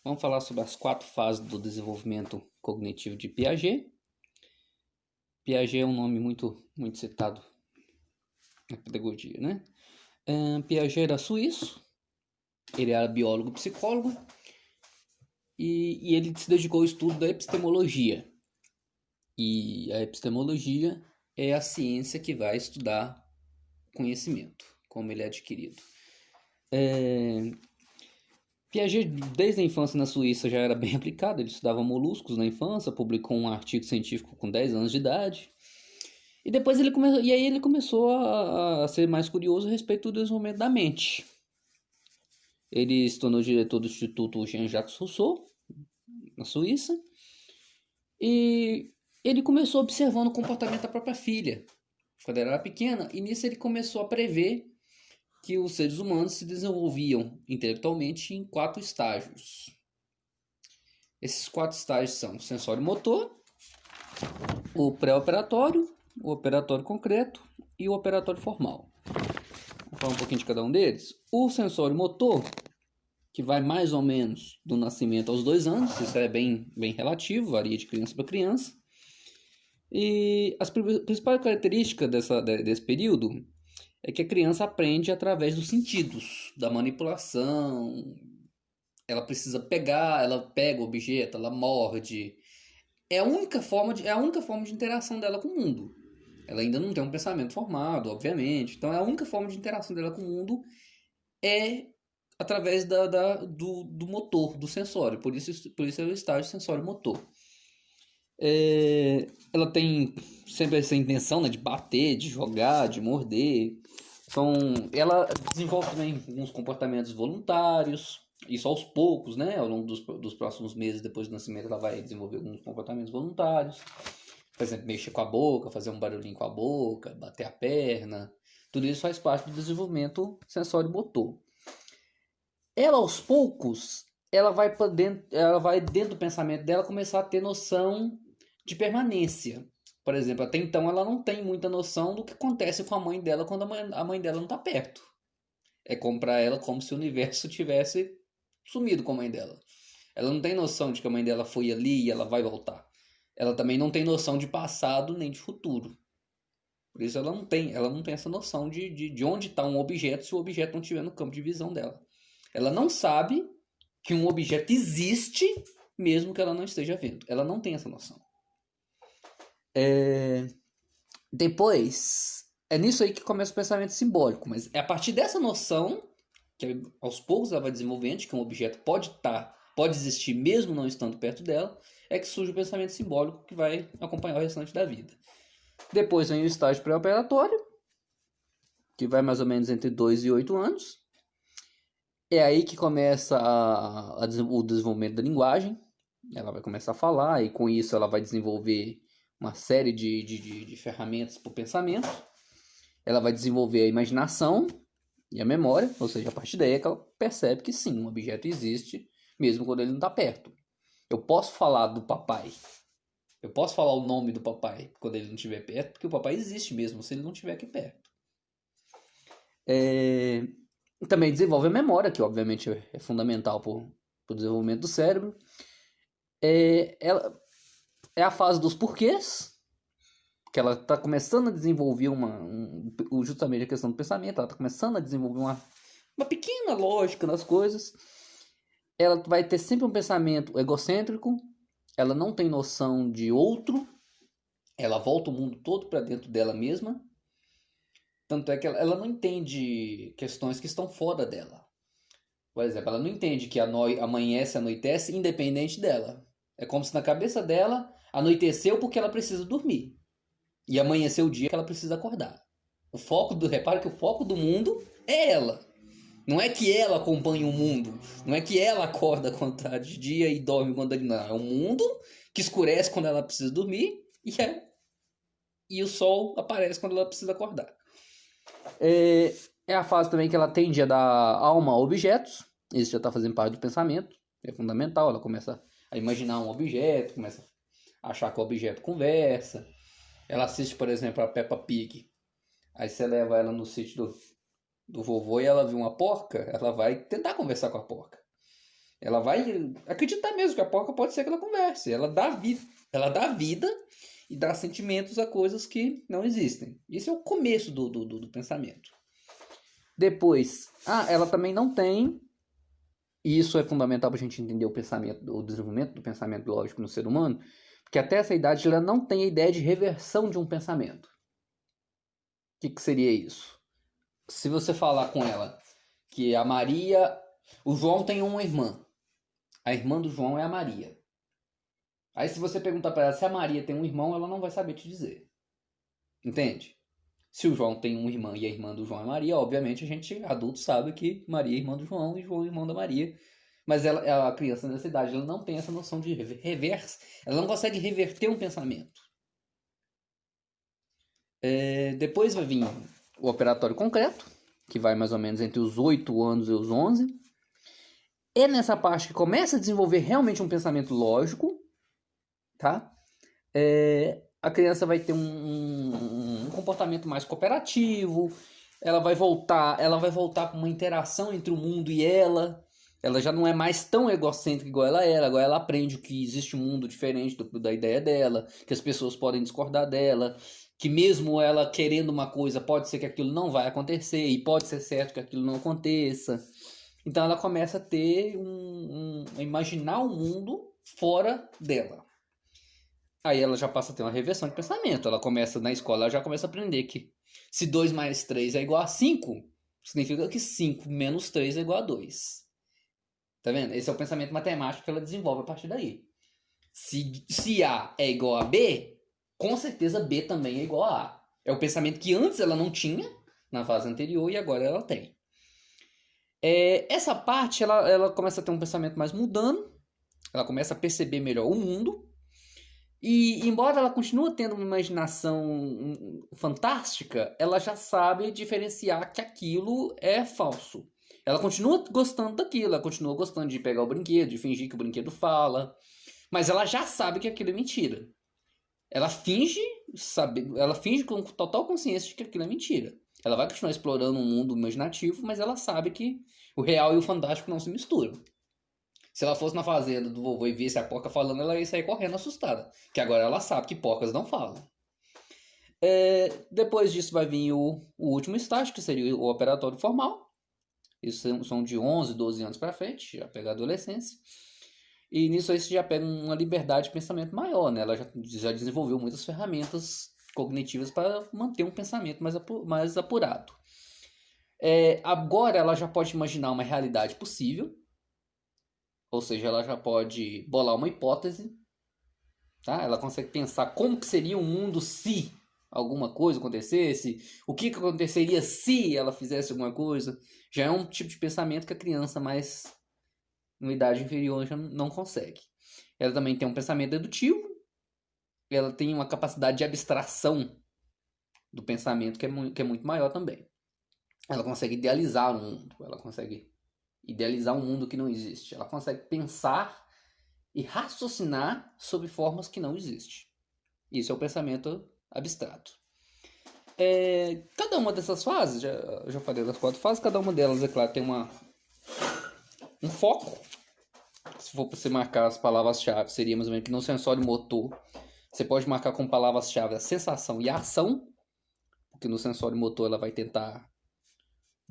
Vamos falar sobre as 4 fases do desenvolvimento cognitivo de Piaget. Piaget é um nome muito citado na pedagogia, né? Piaget era suíço, ele era biólogo psicólogo e ele se dedicou ao estudo da epistemologia. E a epistemologia é a ciência que vai estudar conhecimento, como ele é adquirido. Piaget, desde a infância na Suíça, já era bem aplicado. Ele estudava moluscos na infância, publicou um artigo científico com 10 anos de idade. E depois ele começou a ser mais curioso a respeito do desenvolvimento da mente. Ele se tornou diretor do Instituto Jean-Jacques Rousseau, na Suíça. E ele começou observando o comportamento da própria filha, quando ela era pequena. E nisso ele começou a prever que os seres humanos se desenvolviam intelectualmente em 4 estágios. Esses 4 estágios são o sensório motor, o pré-operatório, o operatório concreto e o operatório formal. Vamos falar um pouquinho de cada um deles. O sensório motor, que vai mais ou menos do nascimento aos 2 anos, isso é bem relativo, varia de criança para criança. E as principais características desse período é que a criança aprende através dos sentidos, da manipulação. Ela precisa pegar, ela pega o objeto, ela morde. É a única forma de interação dela com o mundo. Ela ainda não tem um pensamento formado, obviamente. Então, a única forma de interação dela com o mundo é através do motor, do sensório. Por isso é o estágio sensório-motor. Ela tem sempre essa intenção, né, de bater, de jogar, de morder. Então, ela desenvolve também alguns comportamentos voluntários, isso aos poucos, né? Ao longo dos próximos meses depois do nascimento, ela vai desenvolver alguns comportamentos voluntários. Por exemplo, mexer com a boca, fazer um barulhinho com a boca, bater a perna. Tudo isso faz parte do desenvolvimento sensório-motor. Ela, aos poucos, ela vai dentro do pensamento dela começar a ter noção de permanência. Por exemplo, até então ela não tem muita noção do que acontece com a mãe dela quando a mãe dela não está perto. É como para ela como se o universo tivesse sumido com a mãe dela. Ela não tem noção de que a mãe dela foi ali e ela vai voltar. Ela também não tem noção de passado nem de futuro. Por isso ela não tem essa noção de onde está um objeto se o objeto não estiver no campo de visão dela. Ela não sabe que um objeto existe mesmo que ela não esteja vendo. Ela não tem essa noção. Depois, é nisso aí que começa o pensamento simbólico, mas é a partir dessa noção que aos poucos ela vai desenvolvendo, de que um objeto pode existir mesmo não estando perto dela, é que surge o pensamento simbólico que vai acompanhar o restante da vida. Depois vem o estágio pré-operatório, que vai mais ou menos entre 2 e 8 anos. É aí que começa o desenvolvimento da linguagem. Ela vai começar a falar e com isso ela vai desenvolver uma série de ferramentas para o pensamento. Ela vai desenvolver a imaginação e a memória, ou seja, a partir daí é que ela percebe que sim, um objeto existe, mesmo quando ele não está perto. Eu posso falar do papai, eu posso falar o nome do papai quando ele não estiver perto, porque o papai existe mesmo se ele não estiver aqui perto. Também desenvolve a memória, que obviamente é fundamental para o desenvolvimento do cérebro. Ela é a fase dos porquês, que ela está começando a desenvolver justamente a questão do pensamento, ela está começando a desenvolver uma pequena lógica nas coisas. Ela vai ter sempre um pensamento egocêntrico, ela não tem noção de outro, ela volta o mundo todo para dentro dela mesma. Tanto é que ela não entende questões que estão fora dela. Por exemplo, ela não entende que amanhece, anoitece, independente dela. É como se na cabeça dela anoiteceu porque ela precisa dormir. E amanheceu o dia que ela precisa acordar. Repara que o foco do mundo é ela. Não é que ela acompanha o mundo. Não é que ela acorda quando está de dia e dorme quando ele não. É o mundo que escurece quando ela precisa dormir e o sol aparece quando ela precisa acordar. É a fase também que ela tende a dar alma a objetos. Isso já está fazendo parte do pensamento. É fundamental. Ela começa a imaginar um objeto, começa a achar que o objeto conversa. Ela assiste, por exemplo, a Peppa Pig. Aí você leva ela no sítio do vovô e ela vê uma porca, ela vai tentar conversar com a porca. Ela vai acreditar mesmo que a porca pode ser que ela converse. Ela dá vida e dá sentimentos a coisas que não existem. Isso é o começo do pensamento. Depois, ela também não tem, e isso é fundamental para a gente entender o desenvolvimento do pensamento lógico no ser humano, porque até essa idade ela não tem a ideia de reversão de um pensamento. O que seria isso? Se você falar com ela que a Maria... O João tem uma irmã. A irmã do João é a Maria. Aí se você perguntar para ela se a Maria tem um irmão, ela não vai saber te dizer. Entende? Se o João tem uma irmã e a irmã do João é Maria, obviamente a gente, adulto, sabe que Maria é irmã do João e João é irmão da Maria. Mas a criança nessa idade, ela não tem essa noção de reverso. Ela não consegue reverter um pensamento. Depois vai vir o operatório concreto, que vai mais ou menos entre os 8 anos e os 11. É nessa parte que começa a desenvolver realmente um pensamento lógico, tá? A criança vai ter um comportamento mais cooperativo, ela vai voltar para uma interação entre o mundo e ela já não é mais tão egocêntrica igual ela era, agora ela aprende que existe um mundo diferente da ideia dela, que as pessoas podem discordar dela, que mesmo ela querendo uma coisa, pode ser que aquilo não vai acontecer, e pode ser certo que aquilo não aconteça. Então ela começa a ter a imaginar um mundo fora dela. Aí ela já passa a ter uma reversão de pensamento. Ela começa na escola, ela já começa a aprender que se 2 mais 3 é igual a 5, significa que 5 menos 3 é igual a 2. Tá vendo? Esse é o pensamento matemático que ela desenvolve a partir daí. Se A é igual a B, com certeza B também é igual a A. É o pensamento que antes ela não tinha, na fase anterior, e agora ela tem. Essa parte, ela começa a ter um pensamento mais mundano, ela começa a perceber melhor o mundo, e embora ela continue tendo uma imaginação fantástica, ela já sabe diferenciar que aquilo é falso. Ela continua gostando daquilo, ela continua gostando de pegar o brinquedo, de fingir que o brinquedo fala, mas ela já sabe que aquilo é mentira. Ela finge com total consciência de que aquilo é mentira. Ela vai continuar explorando um mundo imaginativo, mas ela sabe que o real e o fantástico não se misturam. Se ela fosse na fazenda do vovô e visse a porca falando, ela ia sair correndo assustada. Que agora ela sabe que porcas não falam. Depois disso vai vir o último estágio, que seria o operatório formal. Isso são de 11, 12 anos para frente, já pega a adolescência. E nisso aí você já pega uma liberdade de pensamento maior, né? Ela já desenvolveu muitas ferramentas cognitivas para manter um pensamento mais apurado. Agora ela já pode imaginar uma realidade possível, ou seja, ela já pode bolar uma hipótese, tá? Ela consegue pensar como que seria o mundo se alguma coisa acontecesse, o que aconteceria se ela fizesse alguma coisa. Já é um tipo de pensamento que a criança mais numa idade inferior já não consegue. Ela também tem um pensamento dedutivo, ela tem uma capacidade de abstração do pensamento que é muito maior também. Ela consegue idealizar um mundo, ela consegue idealizar um mundo que não existe, ela consegue pensar e raciocinar sobre formas que não existem. Isso é o pensamento abstrato. Cada uma dessas fases, já falei das 4 fases, cada uma delas, é claro, tem um foco. Se for para você marcar as palavras-chave, seria mais ou menos que no sensório motor, você pode marcar com palavras-chave a sensação e a ação, porque no sensório motor ela vai tentar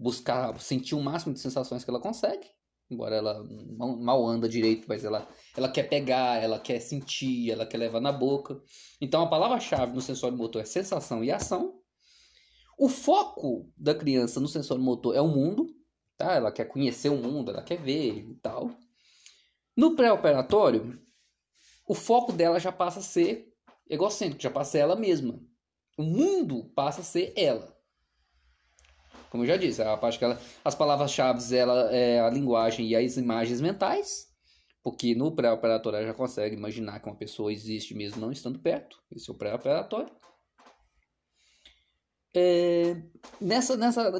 buscar sentir o máximo de sensações que ela consegue, embora ela mal anda direito, mas ela quer pegar, ela quer sentir, ela quer levar na boca. Então a palavra-chave no sensório motor é sensação e ação. O foco da criança no sensório motor é o mundo, tá? Ela quer conhecer o mundo, ela quer ver e tal. No pré-operatório, o foco dela já passa a ser egocêntrico, já passa a ser ela mesma. O mundo passa a ser ela. Como eu já disse, a parte que as palavras-chave é a linguagem e as imagens mentais, porque no pré-operatório ela já consegue imaginar que uma pessoa existe mesmo não estando perto. Esse é o pré-operatório.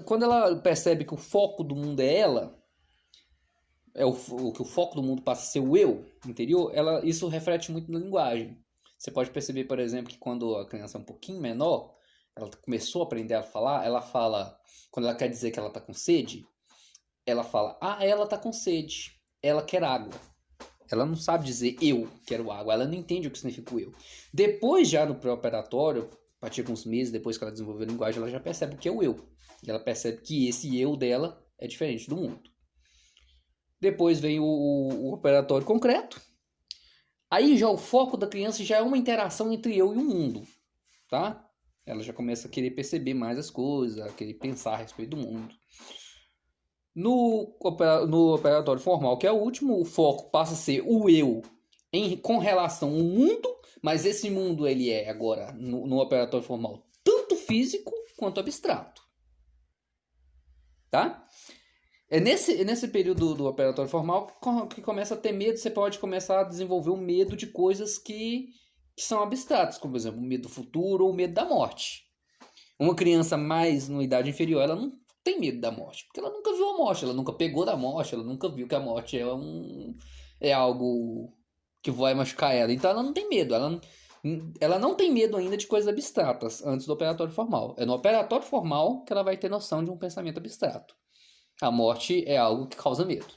Quando ela percebe que o foco do mundo é ela, que o foco do mundo passa a ser o eu interior, isso reflete muito na linguagem. Você pode perceber, por exemplo, que quando a criança é um pouquinho menor, ela começou a aprender a falar, ela fala, quando ela quer dizer que ela está com sede, ela fala, ela está com sede. ela quer água. Ela não sabe dizer eu quero água, ela não entende o que significa o eu. Depois, já no pré-operatório, a partir de uns meses depois que ela desenvolveu a linguagem, ela já percebe o que é o eu. E ela percebe que esse eu dela é diferente do mundo. Depois vem o operatório concreto. Aí já o foco da criança já é uma interação entre eu e o mundo, tá? Ela já começa a querer perceber mais as coisas, a querer pensar a respeito do mundo. No operatório formal, que é o último, o foco passa a ser o eu com relação ao mundo, mas esse mundo ele é agora, no operatório formal, tanto físico quanto abstrato. Tá? É nesse período do operatório formal que começa a ter medo, você pode começar a desenvolver um medo de coisas que são abstratas, como por exemplo o medo do futuro ou o medo da morte. Uma criança mais numa idade inferior, ela não tem medo da morte, porque ela nunca viu a morte, ela nunca pegou da morte, ela nunca viu que a morte é algo que vai machucar ela. Então ela não tem medo, ela não tem medo ainda de coisas abstratas antes do operatório formal. É no operatório formal que ela vai ter noção de um pensamento abstrato. A morte é algo que causa medo.